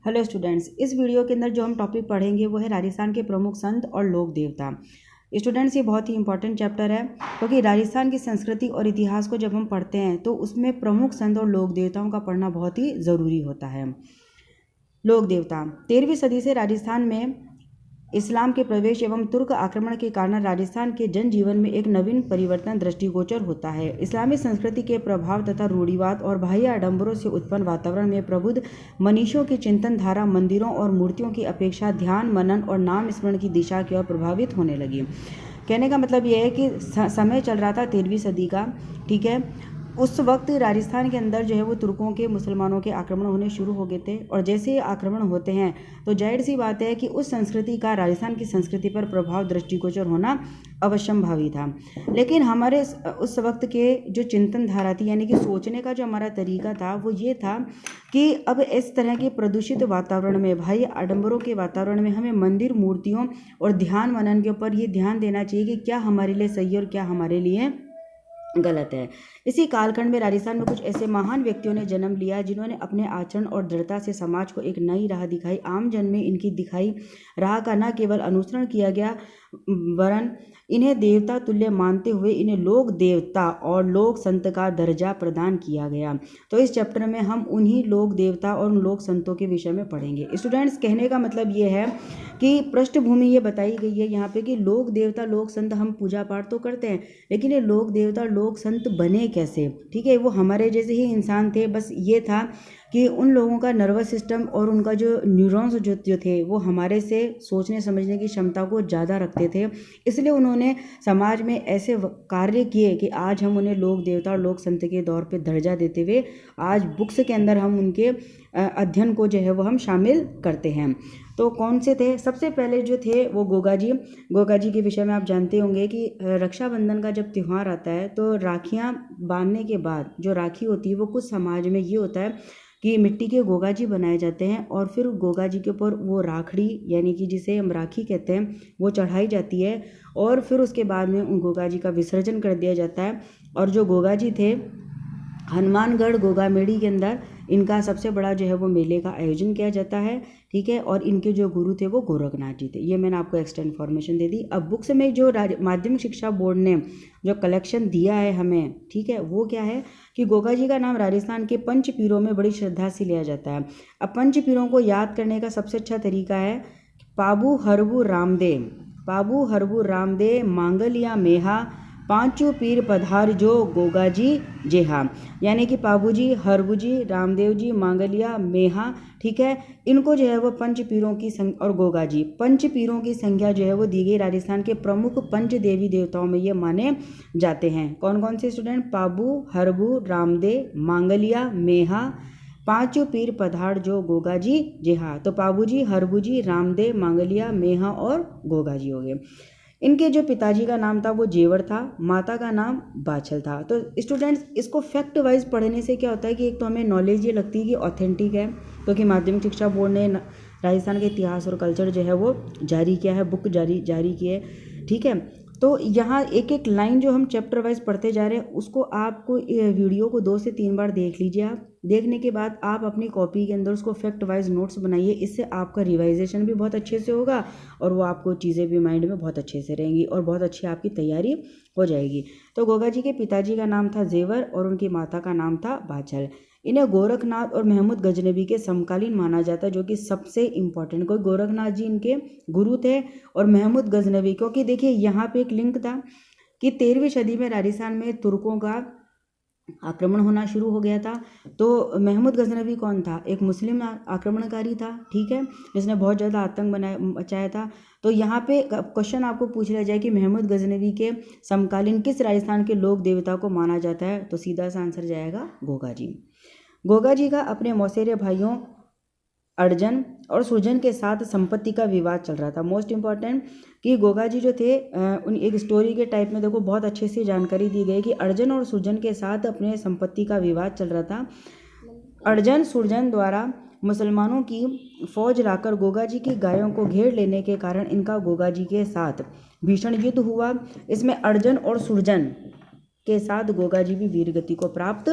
Hello students, इस video के अंदर जो हम टॉपिक पढ़ेंगे वो है राजस्थान के प्रमुख संत और लोक देवता। स्टूडेंट्स, ये बहुत ही इंपॉर्टेंट चैप्टर है क्योंकि राजस्थान की संस्कृति और इतिहास को जब हम पढ़ते हैं तो उसमें प्रमुख संत और लोक देवताओं का पढ़ना बहुत ही ज़रूरी होता है। लोक देवता 13वीं सदी से राजस्थान में इस्लाम के प्रवेश एवं तुर्क आक्रमण के कारण राजस्थान के जनजीवन में एक नवीन परिवर्तन दृष्टिगोचर होता है। इस्लामी संस्कृति के प्रभाव तथा रूढ़िवाद और बाह्य आडंबरों से उत्पन्न वातावरण में प्रबुद्ध मनीषियों की चिंतन धारा मंदिरों और मूर्तियों की अपेक्षा ध्यान, मनन और नाम स्मरण की दिशा की ओर प्रभावित होने लगी। कहने का मतलब यह है कि समय चल रहा था 13वीं सदी का, ठीक है। उस वक्त राजस्थान के अंदर जो है वो तुर्कों के, मुसलमानों के आक्रमण होने शुरू हो गए थे और जैसे ही आक्रमण होते हैं तो जाहिर सी बात है कि उस संस्कृति का राजस्थान की संस्कृति पर प्रभाव दृष्टिगोचर होना अवश्यंभावी था। लेकिन हमारे उस वक्त के जो चिंतन धारा थी, यानी कि सोचने का जो हमारा तरीका था, वो ये था कि अब इस तरह के प्रदूषित वातावरण में, भाई आडंबरों के वातावरण में हमें मंदिर, मूर्तियों और ध्यान मनन के ऊपर ये ध्यान देना चाहिए कि क्या हमारे लिए सही और क्या हमारे लिए गलत है। इसी कालखंड में राजस्थान में कुछ ऐसे महान व्यक्तियों ने जन्म लिया जिन्होंने अपने आचरण और दृढ़ता से समाज को एक नई राह दिखाई। आम जन में इनकी दिखाई राह का न केवल अनुसरण किया गया वरन इन्हें देवता तुल्य मानते हुए इन्हें लोक देवता और लोक संत का दर्जा प्रदान किया गया। तो इस चैप्टर में हम उन्हीं लोक देवता और लोक संतों के विषय में पढ़ेंगे। स्टूडेंट्स, कहने का मतलब ये है कि पृष्ठभूमि ये बताई गई है यहाँ पे कि लोक देवता लोक संत हम पूजा पाठ तो करते हैं, लेकिन ये लोक देवता लोक संत बने कैसे, ठीक है। वो हमारे जैसे ही इंसान थे, बस ये था कि उन लोगों का नर्वस सिस्टम और उनका जो न्यूरॉन्स जो थे वो हमारे से सोचने समझने की क्षमता को ज़्यादा रखते थे। इसलिए उन्होंने समाज में ऐसे कार्य किए कि आज हम उन्हें लोक देवता और लोक संत के दौर पे दर्जा देते हुए आज बुक्स के अंदर हम उनके अध्ययन को जो है वो हम शामिल करते हैं। तो कौन से थे? सबसे पहले जो थे वो गोगा जी के विषय में आप जानते होंगे कि रक्षाबंधन का जब त्यौहार आता है तो राखियाँ बांधने के बाद जो राखी होती है वो कुछ समाज में ये होता है कि मिट्टी के गोगा जी बनाए जाते हैं और फिर गोगा जी के ऊपर वो राखड़ी, यानी कि जिसे हम राखी कहते हैं, वो चढ़ाई जाती है और फिर उसके बाद में उन गोगा जी का विसर्जन कर दिया जाता है। और जो गोगा जी थे, हनुमानगढ़ गोगामेड़ी के अंदर इनका सबसे बड़ा जो है वो मेले का आयोजन किया जाता है, ठीक है। और इनके जो गुरु थे वो गोरखनाथ जी थे। ये मैंने आपको एक्स्ट्रा इन्फॉर्मेशन दे दी। अब बुक्स में जो माध्यमिक शिक्षा बोर्ड ने जो कलेक्शन दिया है हमें, ठीक है, वो क्या है कि गोगा जी का नाम राजस्थान के पंच पीरों में बड़ी श्रद्धा से लिया जाता है। अब पंच पीरों को याद करने का सबसे अच्छा तरीका है पाबू हरबू रामदे मांगलिया मेहा पांचों पीर पधार जो गोगा जी जेहा, यानी कि पाबू जी, हरबू जी, रामदेव जी, मांगलिया, मेहा, ठीक है। इनको जो है वो पंच पीरों की और गोगा जी, पंच पीरों की संख्या जो है वो दी गई। राजस्थान के प्रमुख पंच देवी देवताओं में ये माने जाते हैं। कौन कौन से स्टूडेंट? पाबू, हरबू, रामदेव, मांगलिया, मेहा, पांचों पीर पधार जो गोगा जी जेहा। तो पाबू जी, हरबू जी, रामदेव, मांगलिया, मेहा और गोगा जी हो गए। इनके जो पिताजी का नाम था वो जेवर था, माता का नाम बाछल था। तो स्टूडेंट्स, इसको फैक्ट वाइज पढ़ने से क्या होता है कि एक तो हमें नॉलेज ये लगती है कि ऑथेंटिक है, क्योंकि माध्यमिक शिक्षा बोर्ड ने राजस्थान के इतिहास और कल्चर जो है वो जारी किया है, बुक जारी की है, ठीक है। तो यहाँ एक एक लाइन जो हम चैप्टर वाइज पढ़ते जा रहे हैं उसको आपको वीडियो को 2 से 3 बार देख लीजिए। आप देखने के बाद आप अपनी कॉपी के अंदर उसको फैक्ट वाइज नोट्स बनाइए। इससे आपका रिवाइजेशन भी बहुत अच्छे से होगा और वो आपको चीज़ें भी माइंड में बहुत अच्छे से रहेंगी और बहुत अच्छी आपकी तैयारी हो जाएगी। तो गोगा जी के पिताजी का नाम था जेवर और उनकी माता का नाम था बाछल। इन्हें गोरखनाथ और महमूद गजनवी के समकालीन माना जाता है, जो कि सबसे इम्पोर्टेंट। कोई गोरखनाथ जी इनके गुरु थे और महमूद गजनवी, क्योंकि देखिए यहाँ पे एक लिंक था कि 13वीं सदी में राजस्थान में तुर्कों का आक्रमण होना शुरू हो गया था। तो महमूद गजनवी कौन था? एक मुस्लिम आक्रमणकारी था, ठीक है, जिसने बहुत ज़्यादा आतंक मचाया था। तो यहाँ पे क्वेश्चन आपको पूछ लिया जाए कि महमूद गजनवी के समकालीन किस राजस्थान के लोक देवता को माना जाता है, तो सीधा सा आंसर जाएगा गोगा जी। गोगा जी का अपने मौसेरे भाइयों अर्जन और सुरजन के साथ संपत्ति का विवाद चल रहा था। मोस्ट इंपॉर्टेंट कि गोगा जी जो थे उन एक स्टोरी के टाइप में देखो बहुत अच्छे से जानकारी दी गई कि अर्जन और सुरजन के साथ अपने संपत्ति का विवाद चल रहा था। अर्जन सुरजन द्वारा मुसलमानों की फौज लाकर गोगा जी की गायों को घेर लेने के कारण इनका गोगा जी के साथ भीषण युद्ध हुआ। इसमें अर्जन और सुरजन के साथ गोगा जी भी वीरगति को प्राप्त